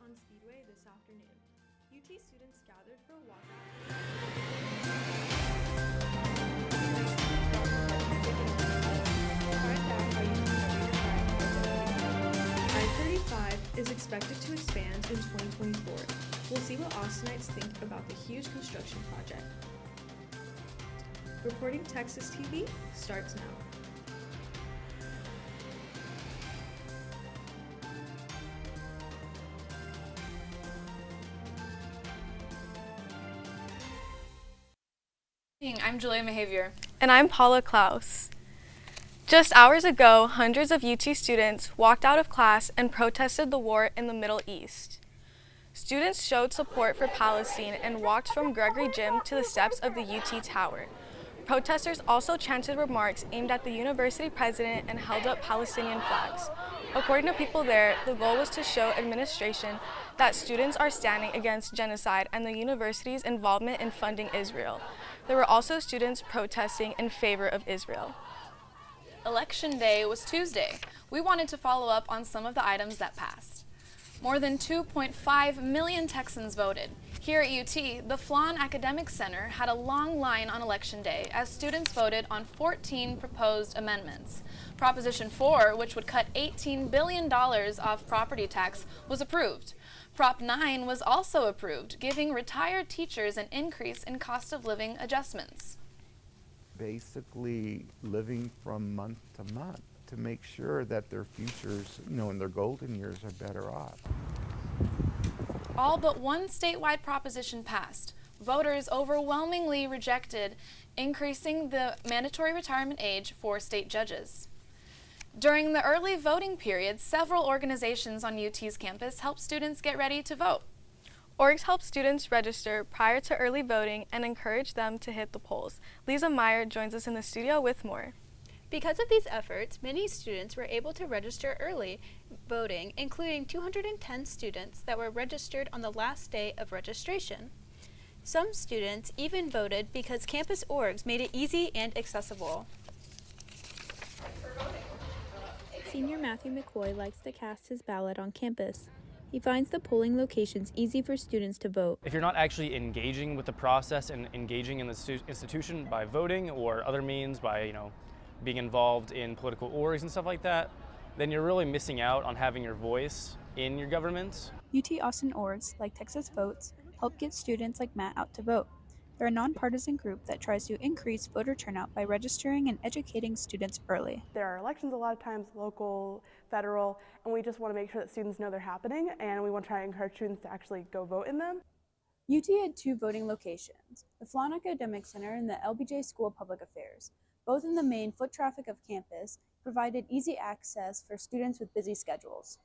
on Speedway this afternoon. UT students gathered for a walkout. I-35 is expected to expand in 2024. We'll see what Austinites think about the huge construction project. Reporting Texas TV starts now. I'm Julia Mahavier. And I'm Paula Klaus. Just hours ago, hundreds of UT students walked out of class and protested the war in the Middle East. Students showed support for Palestine and walked from Gregory Gym to the steps of the UT Tower. Protesters also chanted remarks aimed at the university president and held up Palestinian flags. According to people there, the goal was to show administration that students are standing against genocide and the university's involvement in funding Israel. There were also students protesting in favor of Israel. Election Day was Tuesday. We wanted to follow up on some of the items that passed. More than 2.5 million Texans voted. Here at UT, the Flan Academic Center had a long line on Election Day as students voted on 14 proposed amendments. Proposition 4, which would cut $18 billion off property tax, was approved. Prop 9 was also approved, giving retired teachers an increase in cost of living adjustments. Basically living from month to month to make sure that their futures, in their golden years are better off. All but one statewide proposition passed. Voters overwhelmingly rejected increasing the mandatory retirement age for state judges. During the early voting period, several organizations on UT's campus helped students get ready to vote. Orgs help students register prior to early voting and encourage them to hit the polls. Lisa Meyer joins us in the studio with more. Because of these efforts, many students were able to register early voting, including 210 students that were registered on the last day of registration. Some students even voted because campus orgs made it easy and accessible. Senior Matthew McCoy likes to cast his ballot on campus. He finds the polling locations easy for students to vote. If you're not actually engaging with the process and engaging in the institution by voting or other means by, being involved in political orgs and stuff like that, then you're really missing out on having your voice in your government. UT Austin orgs, like Texas Votes, help get students like Matt out to vote. They're a nonpartisan group that tries to increase voter turnout by registering and educating students early. There are elections a lot of times, local, federal, and we just want to make sure that students know they're happening, and we want to try to encourage students to actually go vote in them. UT had two voting locations, the Flan Academic Center and the LBJ School of Public Affairs. Both in the main foot traffic of campus provided easy access for students with busy schedules.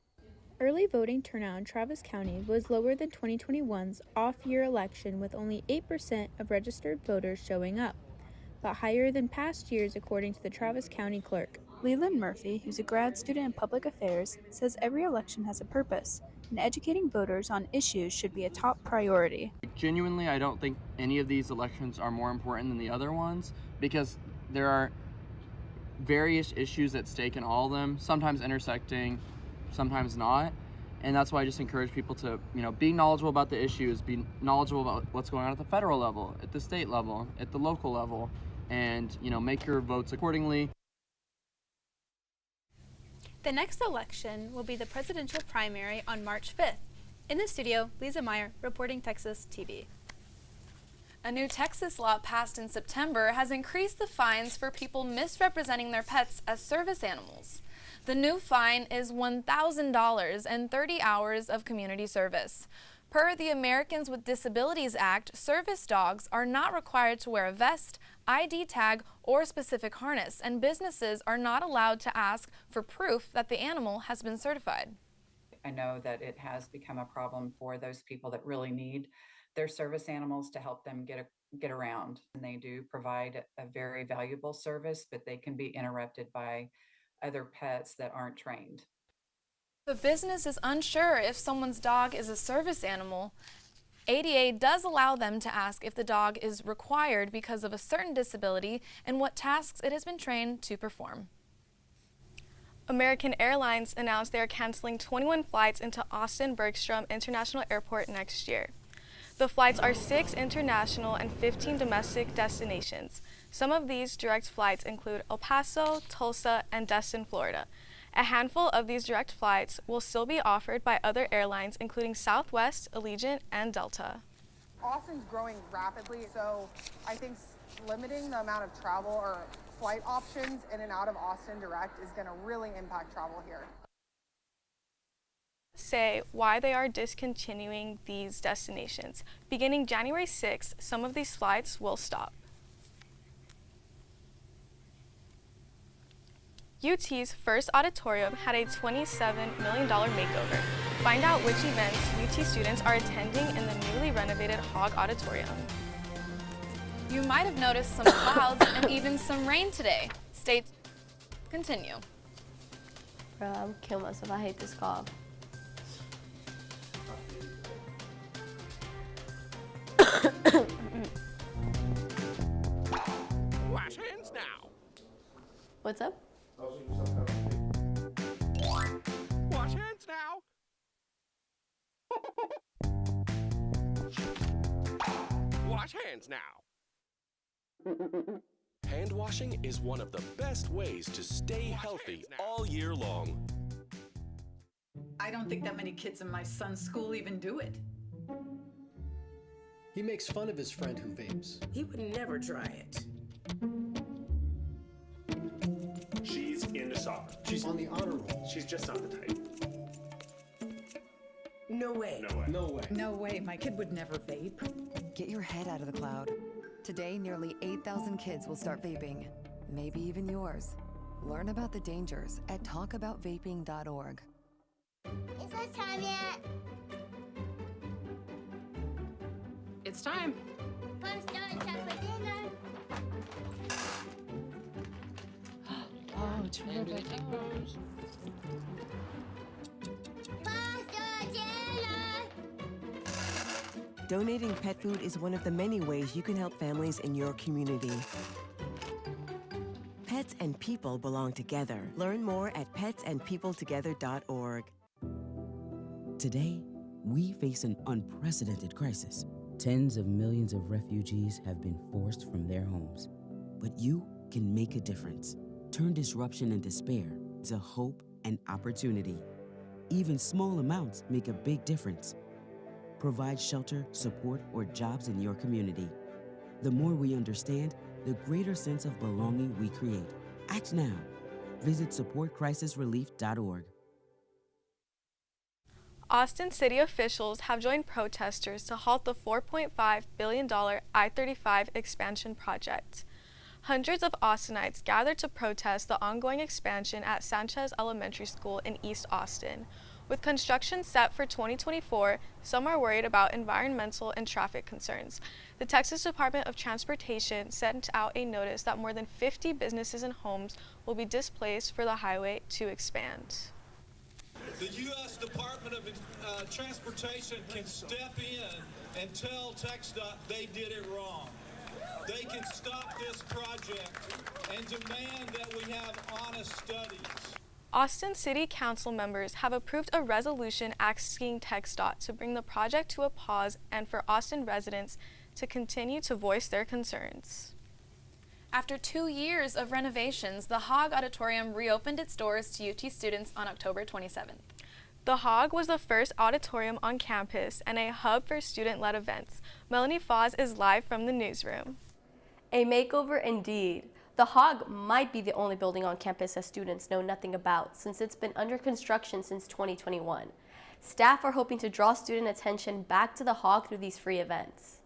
Early voting turnout in Travis County was lower than 2021's off-year election with only 8% of registered voters showing up, but higher than past years according to the Travis County clerk. Leland Murphy, who's a grad student in public affairs, says every election has a purpose, and educating voters on issues should be a top priority. Genuinely, I don't think any of these elections are more important than the other ones because there are various issues at stake in all of them, sometimes intersecting, sometimes not. And that's why I just encourage people to, be knowledgeable about the issues, be knowledgeable about what's going on at the federal level, at the state level, at the local level, and, make your votes accordingly. The next election will be the presidential primary on March 5th. In the studio, Lisa Meyer, reporting Texas TV. A new Texas law passed in September has increased the fines for people misrepresenting their pets as service animals. The new fine is $1,000 and 30 hours of community service. Per the Americans with Disabilities Act, service dogs are not required to wear a vest, ID tag, or specific harness, and businesses are not allowed to ask for proof that the animal has been certified. I know that it has become a problem for those people that really need their service animals to help them get around. And they do provide a very valuable service, but they can be interrupted by other pets that aren't trained. The business is unsure if someone's dog is a service animal. ADA does allow them to ask if the dog is required because of a certain disability and what tasks it has been trained to perform. American Airlines announced they are canceling 21 flights into Austin Bergstrom International Airport next year. The flights are 6 international and 15 domestic destinations. Some of these direct flights include El Paso, Tulsa, and Destin, Florida. A handful of these direct flights will still be offered by other airlines, including Southwest, Allegiant, and Delta. Austin's growing rapidly, so I think limiting the amount of travel or flight options in and out of Austin direct is going to really impact travel here. Say why they are discontinuing these destinations. Beginning January 6th, some of these flights will stop. UT's first auditorium had a $27 million makeover. Find out which events UT students are attending in the newly renovated Hogg Auditorium. You might have noticed some clouds and even some rain today. Continue. Bro, I would kill myself. I hate this cough. Wash hands now. What's up? Wash hands now. Wash hands now. Hand washing is one of the best ways to stay healthy all year long. I don't think that many kids in my son's school even do it. He makes fun of his friend who vapes. He would never try it. She's into soccer. She's on the honor roll. She's just not the type. No way. No way. No way. No way, my kid would never vape. Get your head out of the cloud. Today, nearly 8,000 kids will start vaping. Maybe even yours. Learn about the dangers at talkaboutvaping.org. Is it time yet? It's time. Fun starting time for dinner. Oh, terrific. Donating pet food is one of the many ways you can help families in your community. Pets and people belong together. Learn more at petsandpeopletogether.org. Today, we face an unprecedented crisis. Tens of millions of refugees have been forced from their homes. But you can make a difference. Turn disruption and despair to hope and opportunity. Even small amounts make a big difference. Provide shelter, support, or jobs in your community. The more we understand, the greater sense of belonging we create. Act now. Visit supportcrisisrelief.org. Austin city officials have joined protesters to halt the $4.5 billion I-35 expansion project. Hundreds of Austinites gathered to protest the ongoing expansion at Sanchez Elementary School in East Austin. With construction set for 2024, some are worried about environmental and traffic concerns. The Texas Department of Transportation sent out a notice that more than 50 businesses and homes will be displaced for the highway to expand. The U.S. Department of Transportation can step in and tell TxDOT they did it wrong. They can stop this project and demand that we have honest studies. Austin City Council members have approved a resolution asking TxDOT to bring the project to a pause and for Austin residents to continue to voice their concerns. After 2 years of renovations, the Hogg Auditorium reopened its doors to UT students on October 27th. The Hogg was the first auditorium on campus and a hub for student-led events. Melanie Foz is live from the newsroom. A makeover indeed. The Hogg might be the only building on campus that students know nothing about, since it's been under construction since 2021. Staff are hoping to draw student attention back to the Hogg through these free events.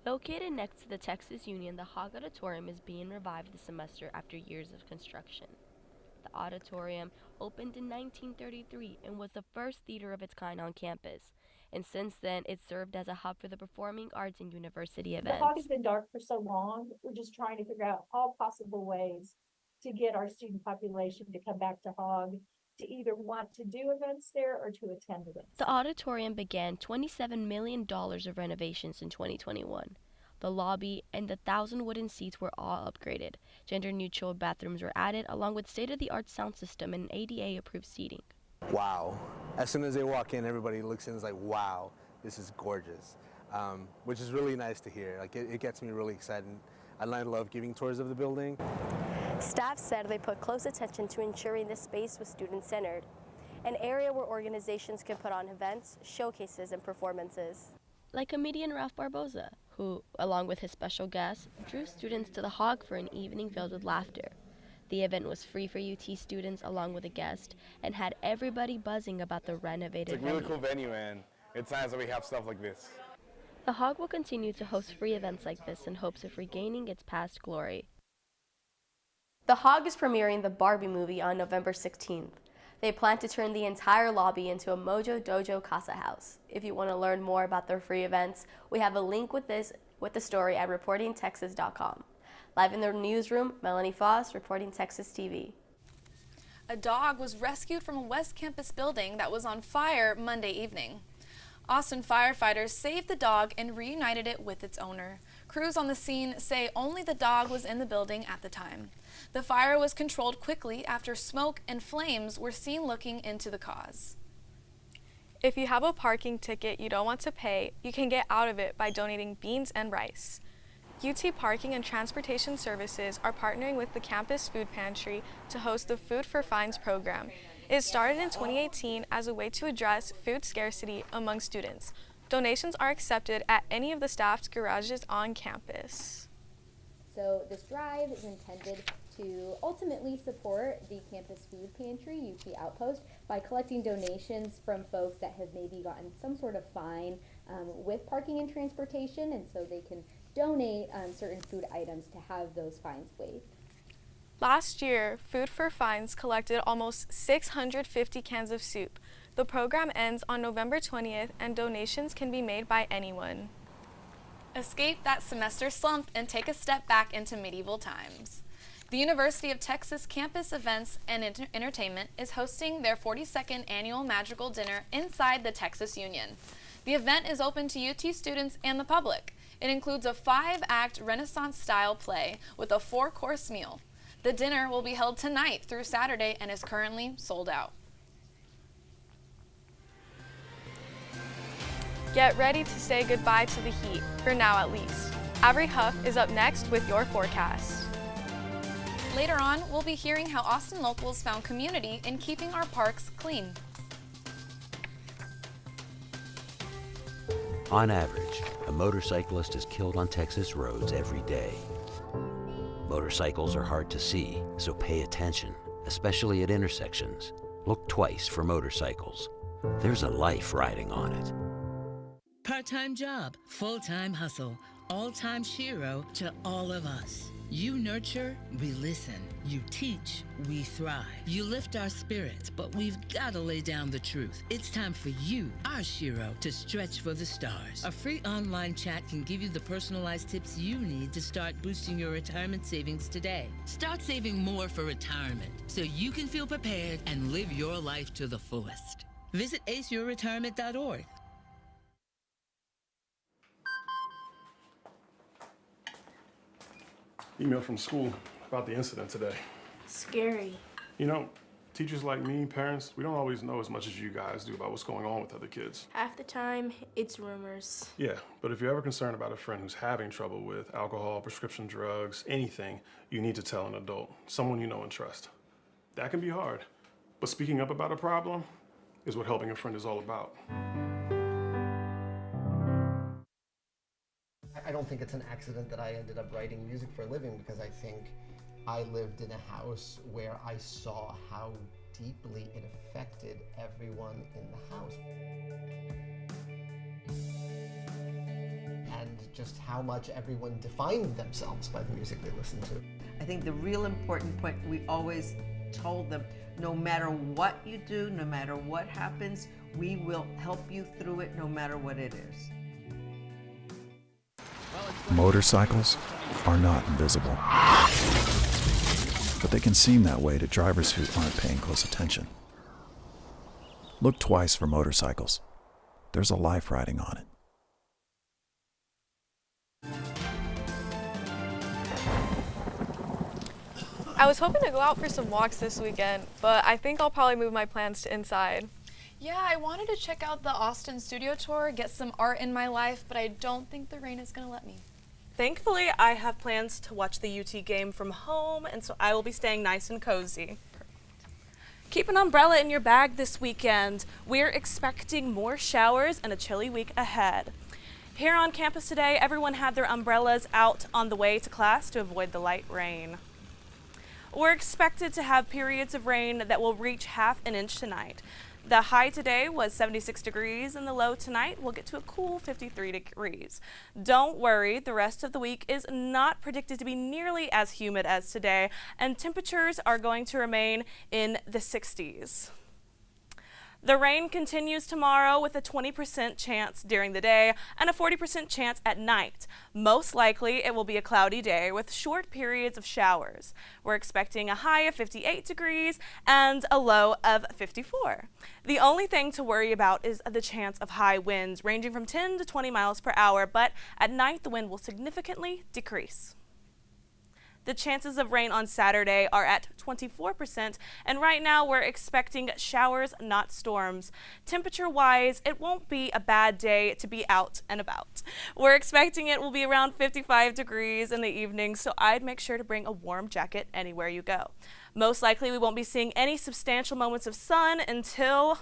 Located next to the Texas Union, the Hogg Auditorium is being revived this semester after years of construction. The auditorium opened in 1933 and was the first theater of its kind on campus. And since then, it's served as a hub for the performing arts and university events. The Hogg has been dark for so long. We're just trying to figure out all possible ways to get our student population to come back to Hogg, to either want to do events there or to attend events. The auditorium began $27 million of renovations in 2021. The lobby and the 1,000 wooden seats were all upgraded. Gender-neutral bathrooms were added, along with state-of-the-art sound system and ADA-approved seating. Wow. As soon as they walk in, everybody looks in and is like, wow, this is gorgeous, which is really nice to hear. Like, it gets me really excited. And I love giving tours of the building. Staff said they put close attention to ensuring this space was student-centered, an area where organizations can put on events, showcases, and performances. Like comedian Ralph Barboza, who, along with his special guests, drew students to the Hog for an evening filled with laughter. The event was free for UT students along with a guest and had everybody buzzing about the renovated venue. It's a really cool venue, and it's nice that we have stuff like this. The Hog will continue to host free events like this in hopes of regaining its past glory. The Hog is premiering the Barbie movie on November 16th. They plan to turn the entire lobby into a Mojo Dojo Casa House. If you want to learn more about their free events, we have a link with the story at reportingtexas.com. Live in the newsroom, Melanie Foss, Reporting Texas TV. A dog was rescued from a West Campus building that was on fire Monday evening. Austin firefighters saved the dog and reunited it with its owner. Crews on the scene say only the dog was in the building at the time. The fire was controlled quickly after smoke and flames were seen looking into the cause. If you have a parking ticket you don't want to pay, you can get out of it by donating beans and rice. UT Parking and Transportation Services are partnering with the Campus Food Pantry to host the Food for Fines program. It started in 2018 as a way to address food scarcity among students. Donations are accepted at any of the staffed garages on campus. So this drive is intended to ultimately support the Campus Food Pantry, UT Outpost, by collecting donations from folks that have maybe gotten some sort of fine with parking and transportation, and so they can donate certain food items to have those fines waived. Last year, Food for Fines collected almost 650 cans of soup. The program ends on November 20th, and donations can be made by anyone. Escape that semester slump and take a step back into medieval times. The University of Texas Campus Events and Entertainment is hosting their 42nd annual Magical Dinner inside the Texas Union. The event is open to UT students and the public. It includes a 5-act Renaissance-style play with a 4-course meal. The dinner will be held tonight through Saturday and is currently sold out. Get ready to say goodbye to the heat, for now at least. Avery Huff is up next with your forecast. Later on, we'll be hearing how Austin locals found community in keeping our parks clean. On average, a motorcyclist is killed on Texas roads every day. Motorcycles are hard to see, so pay attention, especially at intersections. Look twice for motorcycles. There's a life riding on it. Part-time job, full-time hustle, all-time Shiro to all of us. You nurture, we listen. You teach, we thrive. You lift our spirits, but we've got to lay down the truth. It's time for you, our Shiro, to stretch for the stars. A free online chat can give you the personalized tips you need to start boosting your retirement savings today. Start saving more for retirement so you can feel prepared and live your life to the fullest. Visit aceyourretirement.org. Email from school about the incident today. Scary. You know, teachers like me, parents, we don't always know as much as you guys do about what's going on with other kids. Half the time, it's rumors. Yeah, but if you're ever concerned about a friend who's having trouble with alcohol, prescription drugs, anything, you need to tell an adult, someone you know and trust. That can be hard, but speaking up about a problem is what helping a friend is all about. I don't think it's an accident that I ended up writing music for a living, because I think I lived in a house where I saw how deeply it affected everyone in the house. And just how much everyone defined themselves by the music they listened to. I think the real important point, we always told them, no matter what you do, no matter what happens, we will help you through it no matter what it is. Motorcycles are not invisible, but they can seem that way to drivers who aren't paying close attention. Look twice for motorcycles. There's a life riding on it. I was hoping to go out for some walks this weekend, but I think I'll probably move my plans to inside. Yeah, I wanted to check out the Austin studio tour, get some art in my life, but I don't think the rain is going to let me. Thankfully, I have plans to watch the UT game from home, and so I will be staying nice and cozy. Keep an umbrella in your bag this weekend. We're expecting more showers and a chilly week ahead. Here on campus today, everyone had their umbrellas out on the way to class to avoid the light rain. We're expected to have periods of rain that will reach ½ an inch tonight. The high today was 76 degrees and the low tonight will get to a cool 53 degrees. Don't worry, the rest of the week is not predicted to be nearly as humid as today, and temperatures are going to remain in the 60s. The rain continues tomorrow with a 20% chance during the day and a 40% chance at night. Most likely it will be a cloudy day with short periods of showers. We're expecting a high of 58 degrees and a low of 54. The only thing to worry about is the chance of high winds ranging from 10 to 20 miles per hour, but at night the wind will significantly decrease. The chances of rain on Saturday are at 24%, and right now we're expecting showers, not storms. Temperature-wise, it won't be a bad day to be out and about. We're expecting it will be around 55 degrees in the evening, so I'd make sure to bring a warm jacket anywhere you go. Most likely we won't be seeing any substantial moments of sun until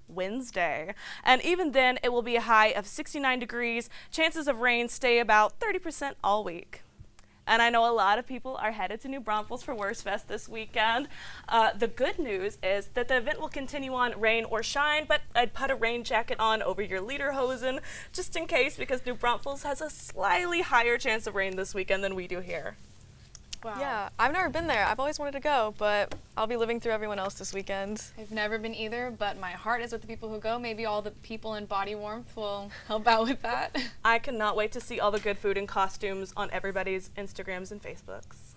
Wednesday, and even then it will be a high of 69 degrees. Chances of rain stay about 30% all week. And I know a lot of people are headed to New Braunfels for Wurstfest this weekend. The good news is that the event will continue on rain or shine, but I'd put a rain jacket on over your lederhosen just in case, because New Braunfels has a slightly higher chance of rain this weekend than we do here. Wow. Yeah, I've never been there. I've always wanted to go, but I'll be living through everyone else this weekend. I've never been either, but my heart is with the people who go. Maybe all the people in Body Warmth will help out with that. I cannot wait to see all the good food and costumes on everybody's Instagrams and Facebooks.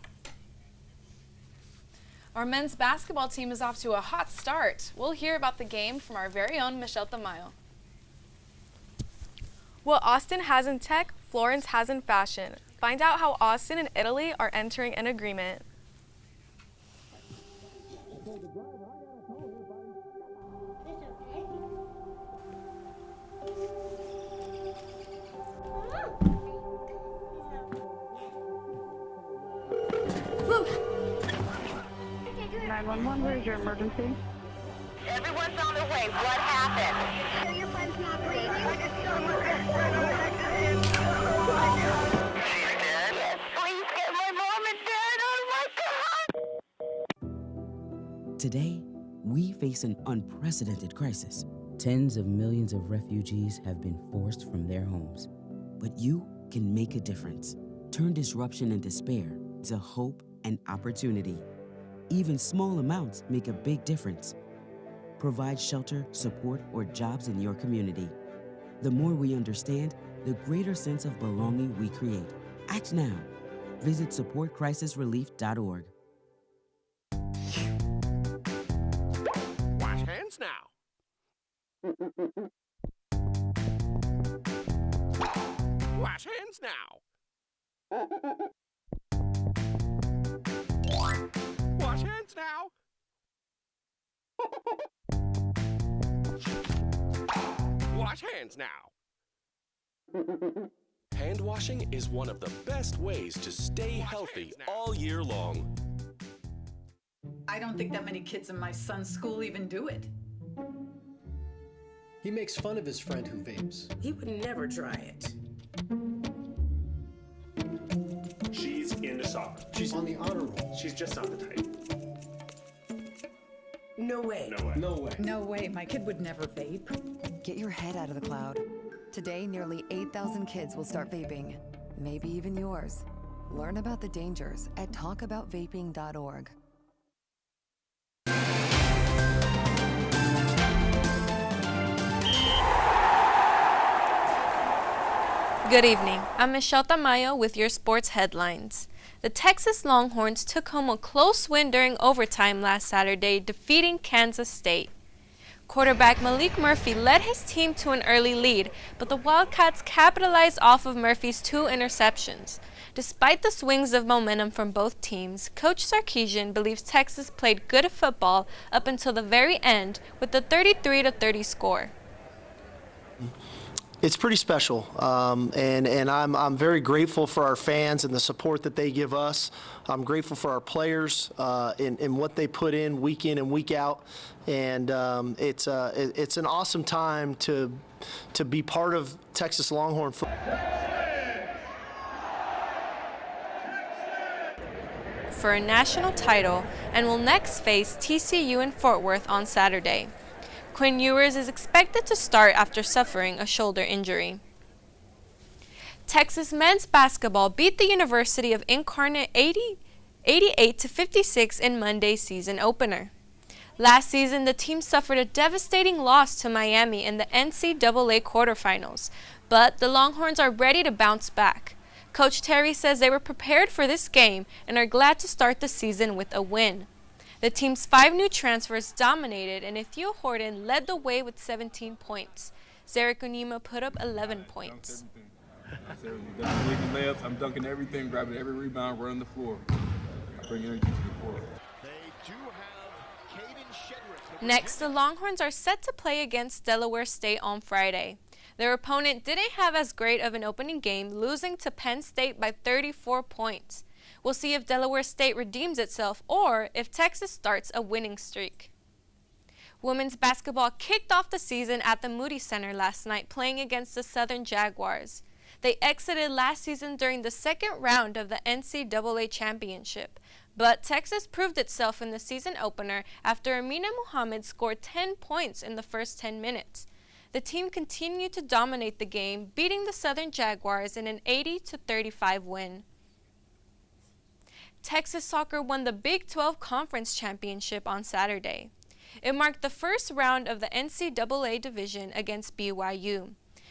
Our men's basketball team is off to a hot start. We'll hear about the game from our very own Michelle Tamayo. What Austin has in tech, Florence has in fashion. Find out how Austin and Italy are entering an agreement. Look! 911, where's your emergency? Everyone's on their way. What happened? Your friend's not breathing. Please get my mom and dad. Oh my God! Today, we face an unprecedented crisis. Tens of millions of refugees have been forced from their homes. But you can make a difference. Turn disruption and despair to hope and opportunity. Even small amounts make a big difference. Provide shelter, support, or jobs in your community. The more we understand, the greater sense of belonging we create. Act now. Visit supportcrisisrelief.org. Wash hands now. Wash hands now. Wash hands now. Wash hands now. Hand washing is one of the best ways to stay healthy all year long. I don't think that many kids in my son's school even do it. He makes fun of his friend who vapes. He would never try it. She's into soccer. She's on the honor roll. She's just not the type. No way. No way. No way. No way, my kid would never vape. Get your head out of the cloud. Today, nearly 8,000 kids will start vaping. Maybe even yours. Learn about the dangers at talkaboutvaping.org. Good evening. I'm Michelle Tamayo with your sports headlines. The Texas Longhorns took home a close win during overtime last Saturday, defeating Kansas State. Quarterback Malik Murphy led his team to an early lead, but the Wildcats capitalized off of Murphy's 2 interceptions. Despite the swings of momentum from both teams, Coach Sarkisian believes Texas played good football up until the very end with the 33-30 score. It's pretty special, and I'm very grateful for our fans and the support that they give us. I'm grateful for our players in what they put in and week out, and it's an awesome time to be part of Texas Longhorn football. For a national title and will next face TCU in Fort Worth on Saturday. Quinn Ewers is expected to start after suffering a shoulder injury. Texas men's basketball beat the University of Incarnate 88-56 in Monday's season opener. Last season, the team suffered a devastating loss to Miami in the NCAA quarterfinals, but the Longhorns are ready to bounce back. Coach Terry says they were prepared for this game and are glad to start the season with a win. The team's 5 new transfers dominated, and Ethiel Horton led the way with 17 points. Zarek Onima put up 11 points. I'm dunking everything, grabbing every rebound, running the floor. I bring energy to the court. Next, the Longhorns are set to play against Delaware State on Friday. Their opponent didn't have as great of an opening game, losing to Penn State by 34 points. We'll see if Delaware State redeems itself or if Texas starts a winning streak. Women's basketball kicked off the season at the Moody Center last night, playing against the Southern Jaguars. They exited last season during the second round of the NCAA championship, but Texas proved itself in the season opener after Amina Muhammad scored 10 points in the first 10 minutes. The team continued to dominate the game, beating the Southern Jaguars in an 80-35 win. Texas soccer won the Big 12 Conference Championship on Saturday. It marked the first round of the NCAA division against BYU.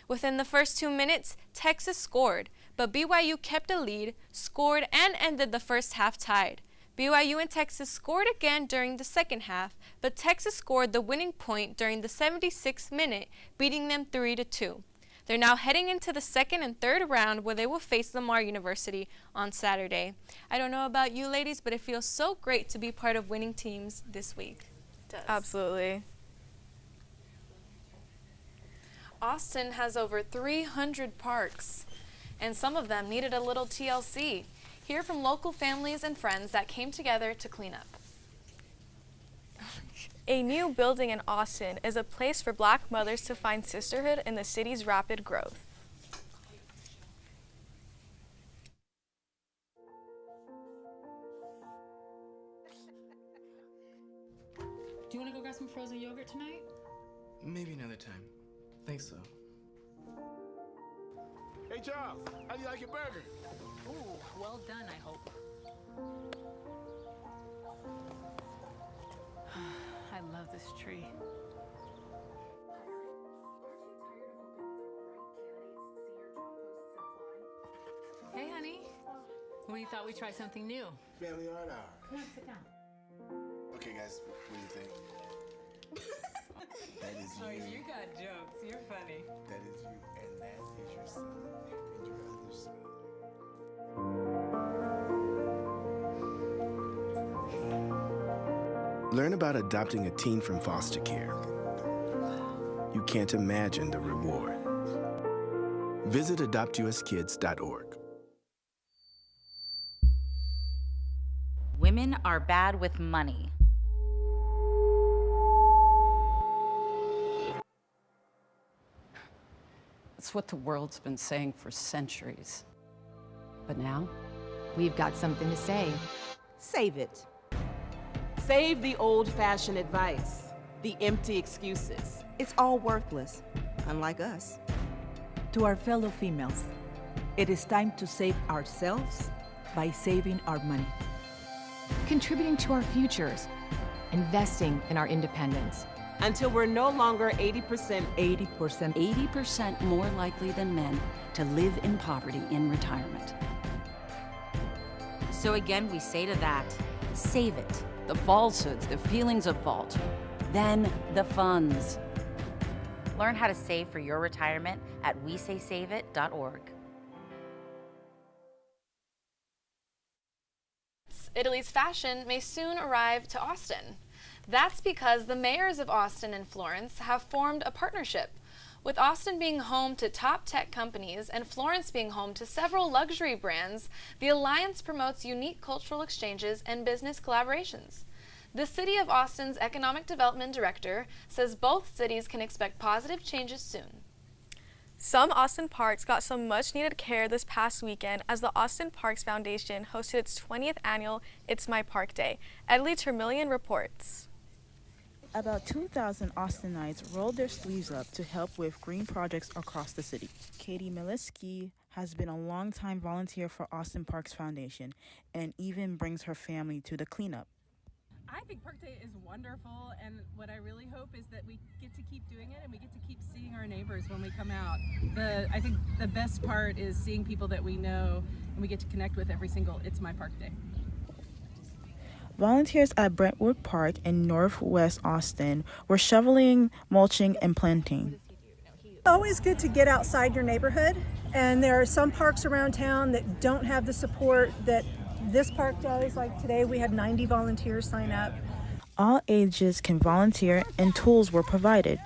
Within the first 2 minutes, Texas scored, but BYU kept a lead, scored, and ended the first half tied. BYU and Texas scored again during the second half, but Texas scored the winning point during the 76th minute, beating them 3-2. They're now heading into the second and third round where they will face Lamar University on Saturday. I don't know about you ladies, but it feels so great to be part of winning teams this week. It does. Absolutely. Austin has over 300 parks, and some of them needed a little TLC. Hear from local families and friends that came together to clean up. A new building in Austin is a place for Black mothers to find sisterhood in the city's rapid growth. Do you want to go grab some frozen yogurt tonight? Maybe another time. Thanks, though. Hey, Charles, how do you like your burger? Ooh, well done, I hope. I love this tree. Hey, honey. What do you thought we'd try something new? Family art hour. Come on, sit down. Okay, guys, what do you think? That is you. Oh, you got jokes. You're funny. That is you, and that is your son, and your other son. Learn about adopting a teen from foster care. You can't imagine the reward. Visit adoptuskids.org. Women are bad with money. That's what the world's been saying for centuries. But now, we've got something to say. Save it. Save the old-fashioned advice, the empty excuses. It's all worthless, unlike us. To our fellow females, it is time to save ourselves by saving our money. Contributing to our futures, investing in our independence. Until we're no longer 80% more likely than men to live in poverty in retirement. So again, we say to that, save it. The falsehoods, the feelings of fault, then the funds. Learn how to save for your retirement at wesaysaveit.org. Italy's fashion may soon arrive to Austin. That's because the mayors of Austin and Florence have formed a partnership. With Austin being home to top tech companies and Florence being home to several luxury brands, the alliance promotes unique cultural exchanges and business collaborations. The City of Austin's Economic Development Director says both cities can expect positive changes soon. Some Austin parks got some much-needed care this past weekend as the Austin Parks Foundation hosted its 20th annual It's My Park Day. Edley Termillion reports. About 2,000 Austinites rolled their sleeves up to help with green projects across the city. Katie Miliski has been a longtime volunteer for Austin Parks Foundation and even brings her family to the cleanup. I think Park Day is wonderful, and what I really hope is that we get to keep doing it and we get to keep seeing our neighbors when we come out. I think the best part is seeing people that we know and we get to connect with every single It's My Park Day. Volunteers at Brentwood Park in northwest Austin were shoveling, mulching, and planting. It's always good to get outside your neighborhood, and there are some parks around town that don't have the support that this park does. Like today we had 90 volunteers sign up. All ages can volunteer and tools were provided.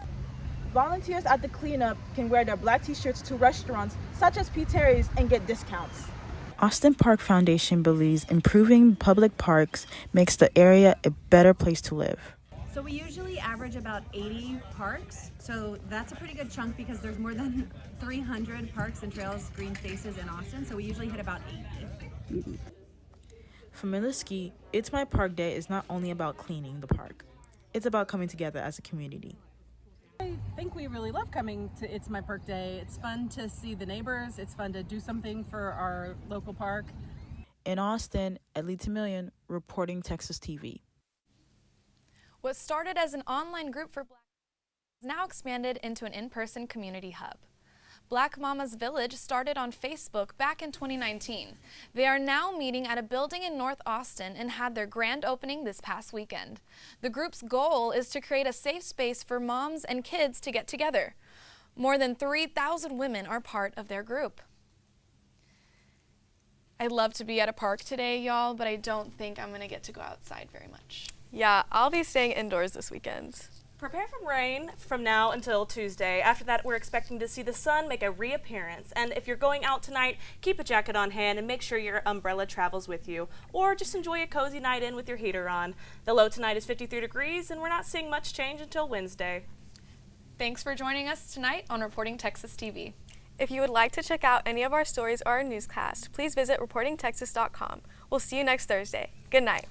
Volunteers at the cleanup can wear their black t-shirts to restaurants such as P-Terry's and get discounts. Austin Park Foundation believes improving public parks makes the area a better place to live. So we usually average about 80 parks, so that's a pretty good chunk because there's more than 300 parks and trails, green spaces in Austin, so we usually hit about 80. For Miliski, It's My Park Day is not only about cleaning the park, it's about coming together as a community. I think we really love coming to It's My Park Day. It's fun to see the neighbors, it's fun to do something for our local park. In Austin, Edley Termillion, reporting Texas TV. What started as an online group for Black has now expanded into an in-person community hub. Black Mamas Village started on Facebook back in 2019. They are now meeting at a building in North Austin and had their grand opening this past weekend. The group's goal is to create a safe space for moms and kids to get together. More than 3,000 women are part of their group. I'd love to be at a park today, y'all, but I don't think I'm gonna get to go outside very much. Yeah, I'll be staying indoors this weekend. Prepare for rain from now until Tuesday. After that, we're expecting to see the sun make a reappearance. And if you're going out tonight, keep a jacket on hand and make sure your umbrella travels with you. Or just enjoy a cozy night in with your heater on. The low tonight is 53 degrees, and we're not seeing much change until Wednesday. Thanks for joining us tonight on Reporting Texas TV. If you would like to check out any of our stories or our newscast, please visit reportingtexas.com. We'll see you next Thursday. Good night.